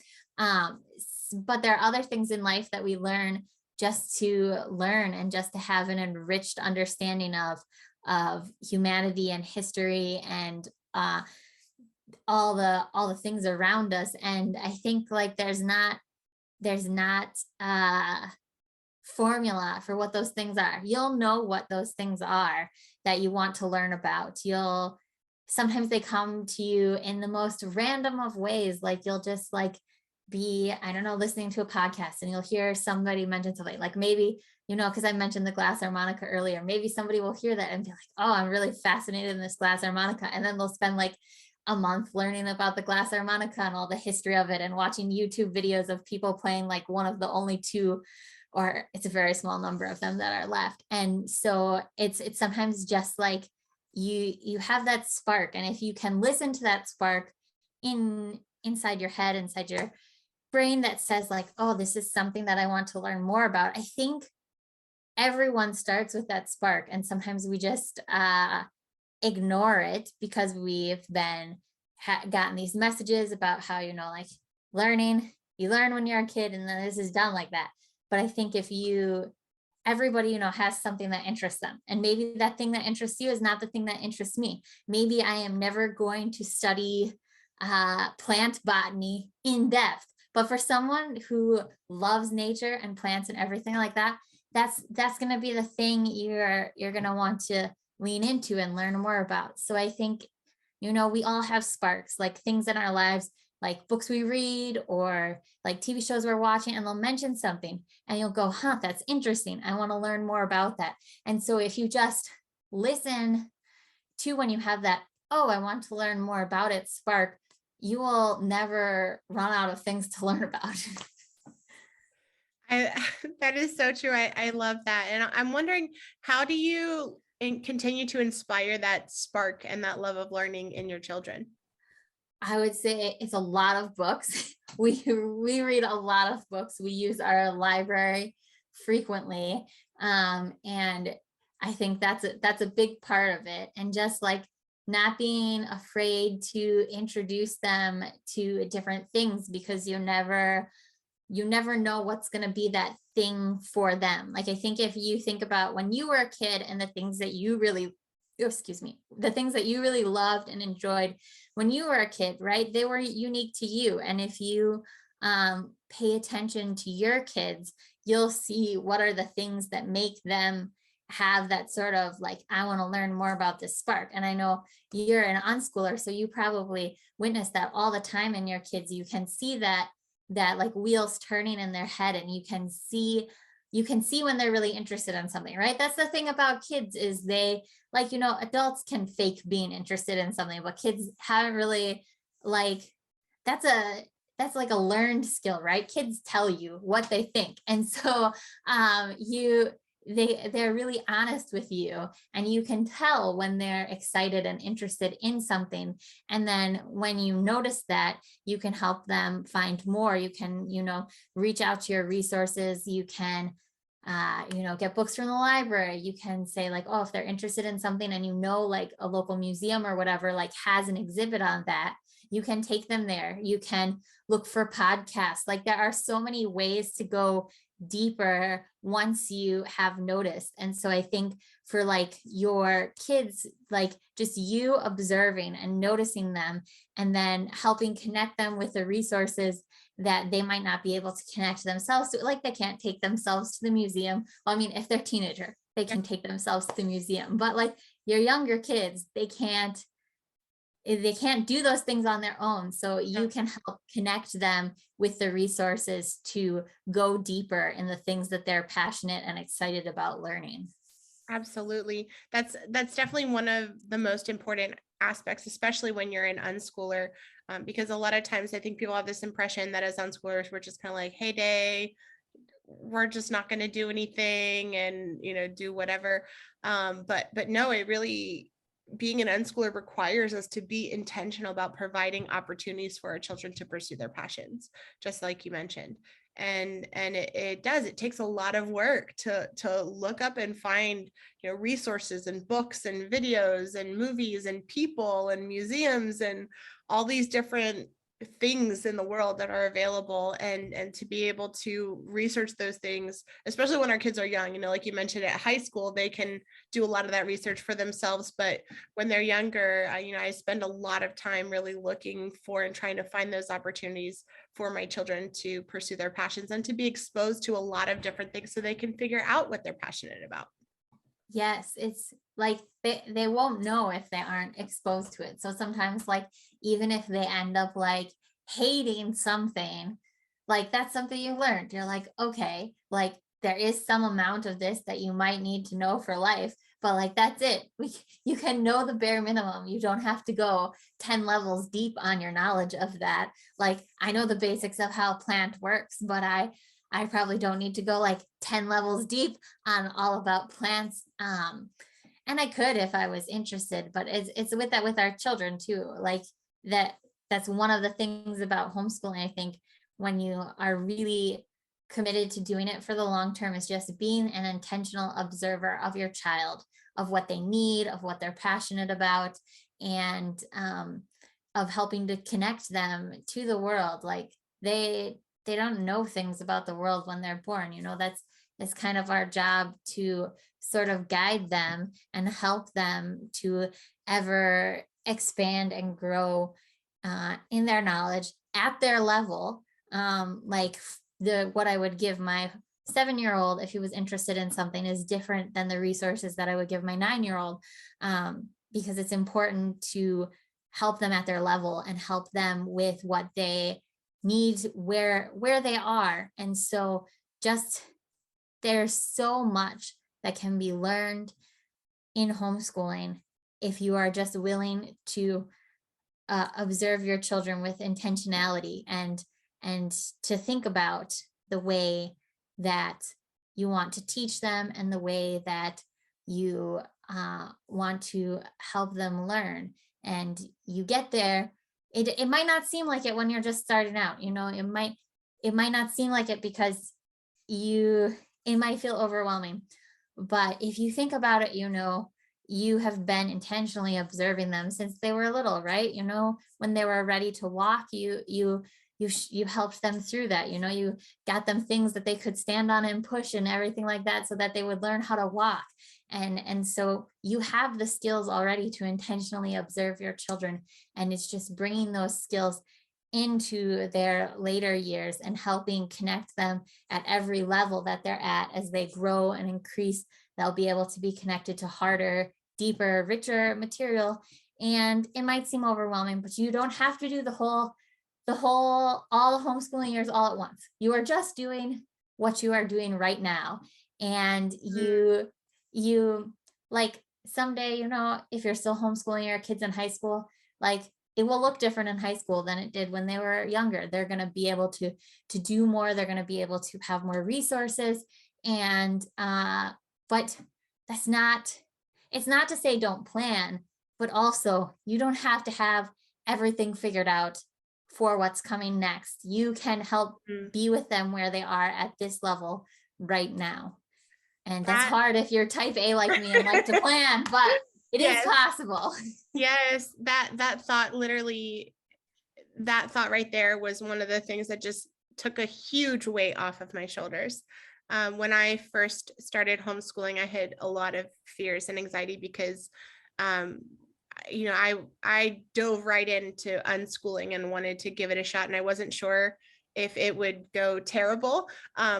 But there are other things in life that we learn just to learn, and just to have an enriched understanding of humanity and history, and all the things around us. And I think like there's not formula for what those things are. You'll know what those things are that you want to learn about. Sometimes they come to you in the most random of ways. Like you'll just like be, I don't know, listening to a podcast, and you'll hear somebody mention something, like maybe, because I mentioned the glass harmonica earlier, maybe somebody will hear that and be like, oh, I'm really fascinated in this glass harmonica. And then they'll spend like a month learning about the glass harmonica and all the history of it, and watching YouTube videos of people playing like one of the only two, or it's a very small number of them that are left. And so it's sometimes just like you have that spark, and if you can listen to that spark inside your head, inside your brain, that says like, oh, this is something that I want to learn more about. I think everyone starts with that spark, and sometimes we just ignore it because we've been gotten these messages about how, like learning, you learn when you're a kid and then this is done like that. But I think if everybody, has something that interests them, and maybe that thing that interests you is not the thing that interests me. Maybe I am never going to study plant botany in depth, but for someone who loves nature and plants and everything like that, that's going to be the thing you're going to want to lean into and learn more about. So I think, we all have sparks, like things in our lives, like books we read or like TV shows we're watching, and they'll mention something and you'll go, huh, that's interesting. I want to learn more about that. And so if you just listen to when you have that, oh, I want to learn more about it spark, you will never run out of things to learn about. That is so true. I love that. And I'm wondering, how do you continue to inspire that spark and that love of learning in your children? I would say it's a lot of books. We read a lot of books. We use our library frequently. And I think that's a big part of it. And just like not being afraid to introduce them to different things, because you never know what's going to be that thing for them. Like, I think if you think about when you were a kid and the things that you really, the things that you really loved and enjoyed when you were a kid, right? They were unique to you. And if you pay attention to your kids, you'll see what are the things that make them have that sort of like, I want to learn more about this spark. And I know you're an unschooler, so you probably witness that all the time in your kids. You can see that like wheels turning in their head, and you can see when they're really interested in something, right? That's the thing about kids, is they, like, adults can fake being interested in something, but kids haven't really, like, that's like a learned skill, right? Kids tell you what they think. And so they're really honest with you, and you can tell when they're excited and interested in something. And then when you notice that, you can help them find more. You can, reach out to your resources. You can get books from the library. You can say like, oh, if they're interested in something and like a local museum or whatever, like has an exhibit on that, you can take them there. You can look for podcasts. Like, there are so many ways to go deeper once you have noticed. And so I think for like your kids, like just you observing and noticing them, and then helping connect them with the resources that they might not be able to connect themselves to. Like, they can't take themselves to the museum. Well, I mean, if they're a teenager, they can take themselves to the museum, but like your younger kids, they can't do those things on their own. So you can help connect them with the resources to go deeper in the things that they're passionate and excited about learning. Absolutely. That's definitely one of the most important aspects, especially when you're an unschooler, because a lot of times I think people have this impression that as unschoolers, we're just kind of like, hey day, we're just not going to do anything and, do whatever. But no, it really, being an unschooler requires us to be intentional about providing opportunities for our children to pursue their passions, just like you mentioned. And it takes a lot of work to look up and find, resources and books and videos and movies and people and museums and all these different things in the world that are available, and to be able to research those things, especially when our kids are young. Like you mentioned, at high school they can do a lot of that research for themselves, but when they're younger, I spend a lot of time really looking for and trying to find those opportunities for my children to pursue their passions and to be exposed to a lot of different things so they can figure out what they're passionate about. Yes, it's like they won't know if they aren't exposed to it. So sometimes, like, even if they end up like hating something, like that's something you learned. You're like, okay, like there is some amount of this that you might need to know for life, but like, that's it. You can know the bare minimum. You don't have to go 10 levels deep on your knowledge of that. Like, I know the basics of how a plant works, but I probably don't need to go like 10 levels deep on all about plants. And I could if I was interested, but it's with that with our children too. Like, that's one of the things about homeschooling. I think when you are really committed to doing it for the long term, is just being an intentional observer of your child, of what they need, of what they're passionate about, and of helping to connect them to the world. Like, they don't know things about the world when they're born. That's it's kind of our job to sort of guide them and help them to ever expand and grow in their knowledge at their level. Like, what I would give my 7-year-old if he was interested in something is different than the resources that I would give my 9-year-old, because it's important to help them at their level and help them with what they need where they are. And so just there's so much that can be learned in homeschooling if you are just willing to observe your children with intentionality, and to think about the way that you want to teach them and the way that you want to help them learn. And you get there, it might not seem like it when you're just starting out. It might not seem like it because it might feel overwhelming, but if you think about it, you have been intentionally observing them since they were little, right? When they were ready to walk, you helped them through that. You got them things that they could stand on and push and everything like that, so that they would learn how to walk. And so you have the skills already to intentionally observe your children, and it's just bringing those skills into their later years and helping connect them at every level that they're at. As they grow and increase, they'll be able to be connected to harder, deeper, richer material. And it might seem overwhelming, but you don't have to do all the homeschooling years all at once. You are just doing what you are doing right now. And you like, someday, if you're still homeschooling your kids in high school, like, it will look different in high school than it did when they were younger. They're going to be able to do more. They're going to be able to have more resources. And but it's not to say don't plan, but also you don't have to have everything figured out for what's coming next. You can help be with them where they are at this level right now. And that's hard if you're type A like me and like to plan, but it is possible. Yes, that thought right there was one of the things that just took a huge weight off of my shoulders. When I first started homeschooling, I had a lot of fears and anxiety because, I dove right into unschooling and wanted to give it a shot, and I wasn't sure if it would go terrible,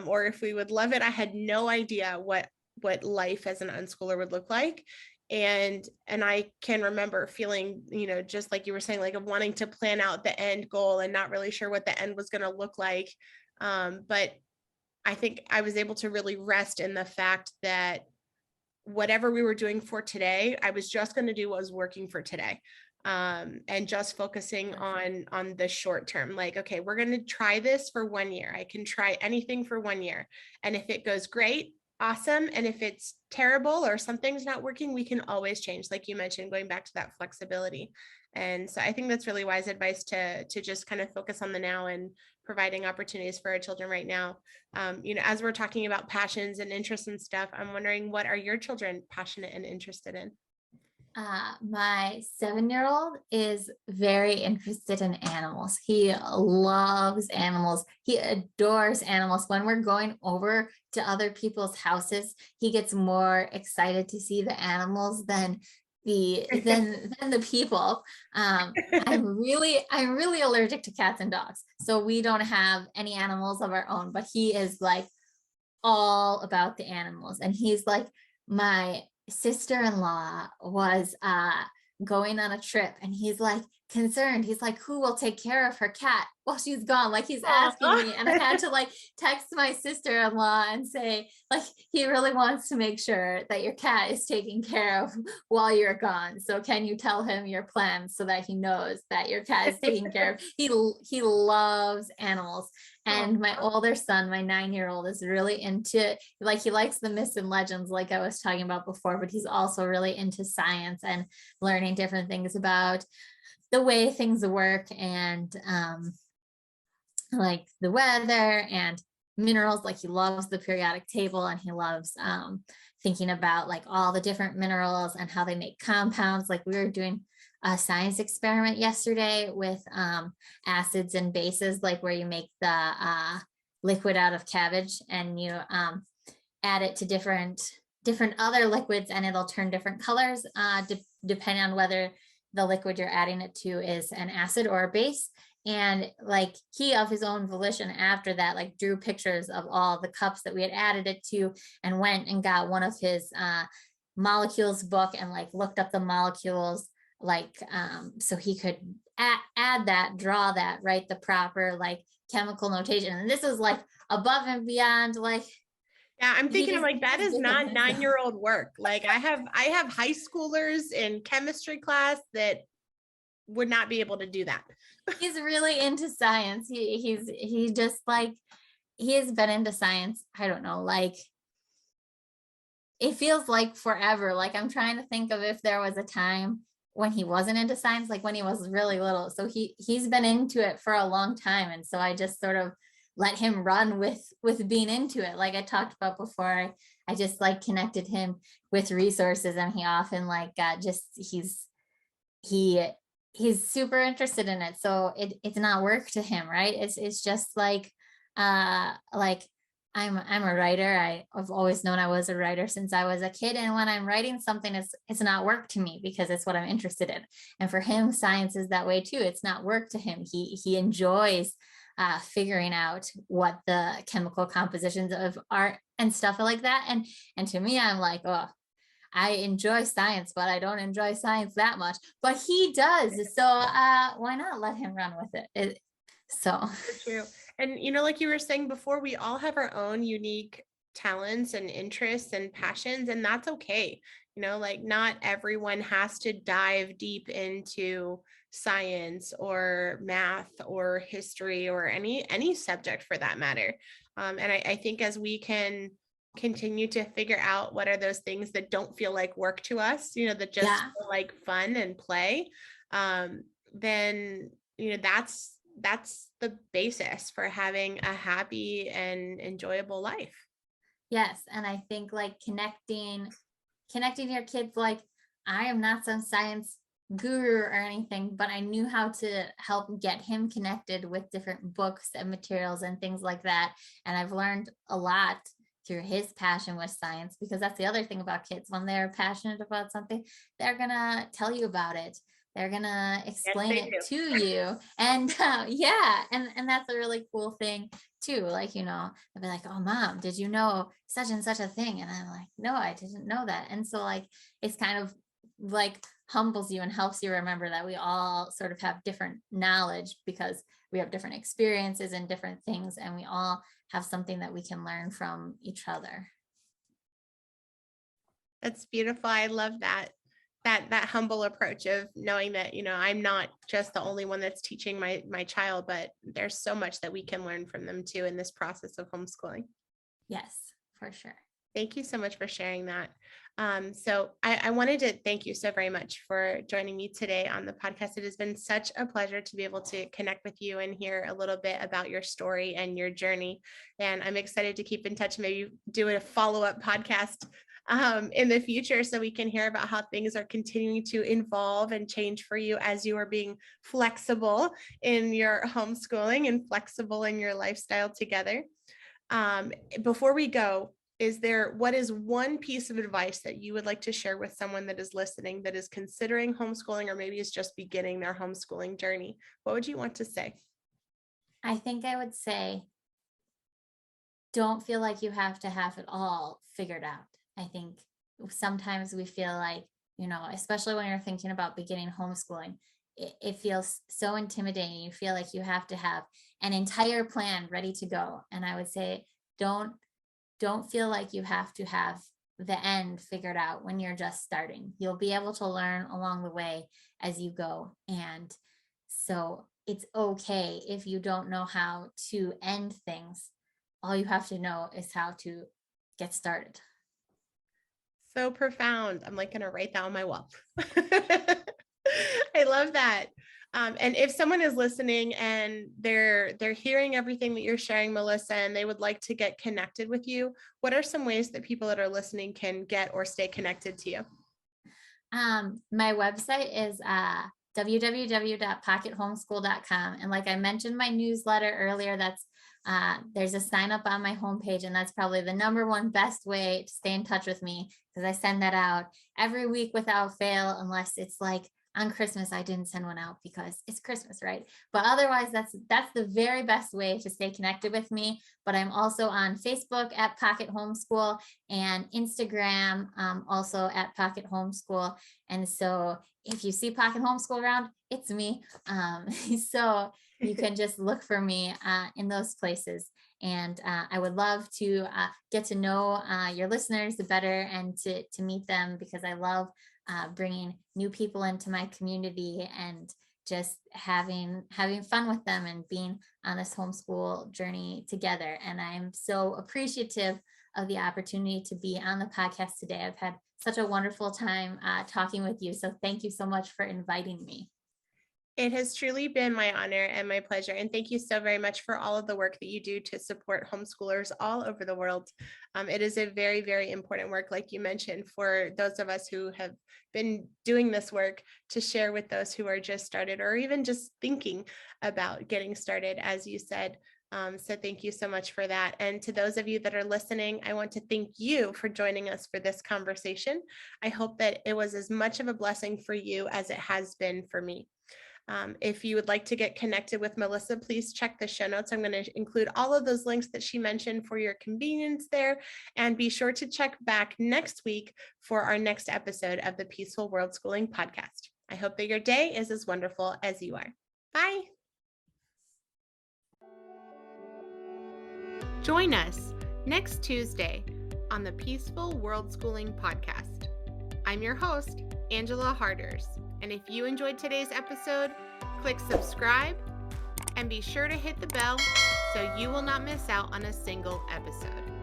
or if we would love it. I had no idea what life as an unschooler would look like. And I can remember feeling, just like you were saying, like, of wanting to plan out the end goal and not really sure what the end was going to look like. But I think I was able to really rest in the fact that whatever we were doing for today, I was just going to do what was working for today. And just focusing on the short term. Like, okay, we're going to try this for 1 year. I can try anything for 1 year. And if it goes great, awesome. And if it's terrible or something's not working, we can always change. Like you mentioned, going back to that flexibility. And so I think that's really wise advice to just kind of focus on the now and providing opportunities for our children right now. As we're talking about passions and interests and stuff, I'm wondering, what are your children passionate and interested in? My 7-year-old is very interested in animals. He loves animals. He adores animals. When we're going over to other people's houses, he gets more excited to see the animals than the people. I'm really allergic to cats and dogs, so we don't have any animals of our own, but he is like all about the animals. And he's like, my sister-in-law was going on a trip, and he's like concerned. He's like, who will take care of her cat while she's gone? Like he's asking Aw. me, and I had to like text my sister-in-law and say, like, he really wants to make sure that your cat is taken care of while you're gone. So can you tell him your plans so that he knows that your cat is taken care of? He loves animals. And my older son, my 9-year-old, is really into, like, he likes the myths and legends, like I was talking about before, but he's also really into science and learning different things about the way things work, and like the weather and minerals. Like he loves the periodic table, and he loves thinking about like all the different minerals and how they make compounds. Like we were doing a science experiment yesterday with acids and bases, like where you make the liquid out of cabbage, and you add it to different other liquids, and it'll turn different colors depending on whether the liquid you're adding it to is an acid or a base. And like he, of his own volition, after that, like drew pictures of all the cups that we had added it to, and went and got one of his molecules book and like looked up the molecules, like so he could add that, draw that, write the proper like chemical notation. And this is like above and beyond, like, Yeah, I'm thinking of like, that does is different not things. 9-year-old work. Like I have high schoolers in chemistry class that would not be able to do that. He's really into science. He just like, he has been into science, I don't know, like it feels like forever. Like I'm trying to think of if there was a time when he wasn't into science, like when he was really little. So he's been into it for a long time. And so I just sort of let him run with being into it. Like I talked about before, I just like connected him with resources, and he often like just he he's super interested in it. So it's not work to him, right? It's just like like I'm a writer. I've always known I was a writer since I was a kid. And when I'm writing something, it's not work to me because it's what I'm interested in. And for him, science is that way too. It's not work to him. He enjoys figuring out what the chemical compositions of art and stuff like that. And to me, I'm like, oh, I enjoy science, but I don't enjoy science that much. But he does. So why not let him run with it? So True. And like you were saying before, we all have our own unique talents and interests and passions, and that's okay. Like not everyone has to dive deep into science or math or history or any subject for that matter. And I think as we can continue to figure out what are those things that don't feel like work to us, that just feel like fun and play, then that's the basis for having a happy and enjoyable life. yes. And I think like connecting your kids, like I am not some science guru or anything, but I knew how to help get him connected with different books and materials and things like that. And I've learned a lot through his passion with science, because that's the other thing about kids. When they're passionate about something, they're gonna tell you about it. They're gonna explain it to you. And yeah, and that's a really cool thing too. Like, they'll be like, oh mom, did you know such and such a thing? And I'm like, no, I didn't know that. And so like it's kind of like humbles you and helps you remember that we all sort of have different knowledge, because we have different experiences and different things, and we all have something that we can learn from each other. That's beautiful. I love that humble approach of knowing that, I'm not just the only one that's teaching my child, but there's so much that we can learn from them too in this process of homeschooling. Yes, for sure. Thank you so much for sharing that. So I wanted to thank you so very much for joining me today on the podcast. It has been such a pleasure to be able to connect with you and hear a little bit about your story and your journey. And I'm excited to keep in touch, maybe do a follow-up podcast in the future so we can hear about how things are continuing to evolve and change for you as you are being flexible in your homeschooling and flexible in your lifestyle together. Before we go, what is one piece of advice that you would like to share with someone that is listening, that is considering homeschooling, or maybe is just beginning their homeschooling journey? What would you want to say? I think I would say, don't feel like you have to have it all figured out. I think sometimes we feel like, especially when you're thinking about beginning homeschooling. It feels so intimidating. You feel like you have to have an entire plan ready to go. And I would say, don't don't feel like you have to have the end figured out when you're just starting. You'll be able to learn along the way as you go. And so it's okay if you don't know how to end things. All you have to know is how to get started. So profound. I'm like going to write that on my wall. I love that. And if someone is listening and they're hearing everything that you're sharing, Melissa, and they would like to get connected with you, what are some ways that people that are listening can get or stay connected to you? My website is www.pockethomeschool.com. And like I mentioned, my newsletter earlier, there's a sign up on my homepage, and that's probably the number one best way to stay in touch with me, because I send that out every week without fail, unless it's like on Christmas, I didn't send one out because it's Christmas, right? But otherwise, that's the very best way to stay connected with me. But I'm also on Facebook at Pocket Homeschool, and Instagram also at Pocket Homeschool. And so if you see Pocket Homeschool around, it's me. So you can just look for me in those places. And I would love to get to know your listeners better, and to meet them, because I love bringing new people into my community and just having fun with them and being on this homeschool journey together. And I'm so appreciative of the opportunity to be on the podcast today. I've had such a wonderful time talking with you. So thank you so much for inviting me. It has truly been my honor and my pleasure. And thank you so very much for all of the work that you do to support homeschoolers all over the world. It is a very, very important work, like you mentioned, for those of us who have been doing this work, to share with those who are just started or even just thinking about getting started, as you said. So thank you so much for that. And to those of you that are listening, I want to thank you for joining us for this conversation. I hope that it was as much of a blessing for you as it has been for me. If you would like to get connected with Melissa, please check the show notes. I'm going to include all of those links that she mentioned for your convenience there. And be sure to check back next week for our next episode of the Peaceful World Schooling podcast. I hope that your day is as wonderful as you are. Bye. Join us next Tuesday on the Peaceful World Schooling podcast. I'm your host, Angela Harders. And if you enjoyed today's episode, click subscribe and be sure to hit the bell so you will not miss out on a single episode.